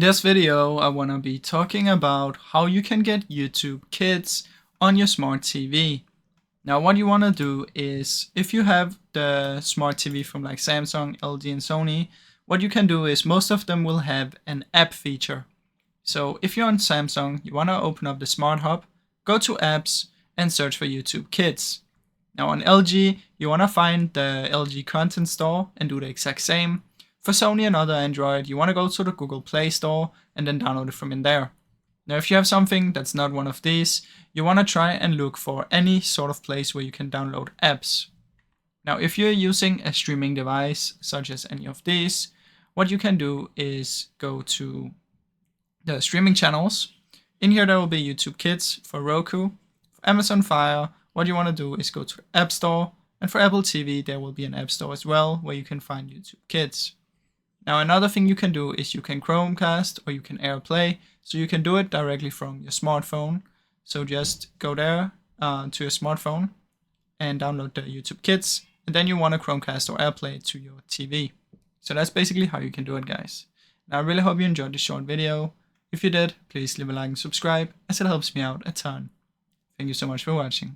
this video, I want to be talking about how you can get YouTube Kids on your smart TV. Now, what you want to do is, if you have the smart TV from like Samsung, LG, and Sony, what you can do is most of them will have an app feature. So if you're on Samsung, you want to open up the Smart Hub, go to apps, and search for YouTube Kids. Now on LG, you want to find the LG Content Store and do the exact same. For Sony and other Android, you want to go to the Google Play Store and then download it from in there. Now if you have something that's not one of these, you want to try and look for any sort of place where you can download apps. Now if you're using a streaming device, such as any of these, what you can do is go to the streaming channels. In here there will be YouTube Kids for Roku. For Amazon Fire, what you want to do is go to the App Store, and for Apple TV there will be an App Store as well where you can find YouTube Kids. Now another thing you can do is you can Chromecast or you can AirPlay, so you can do it directly from your smartphone. So just go there to your smartphone and download the YouTube Kids, and then you want to Chromecast or AirPlay to your TV. So that's basically how you can do it, guys. Now I really hope you enjoyed this short video. If you did, please leave a like and subscribe, as it helps me out a ton. Thank you so much for watching.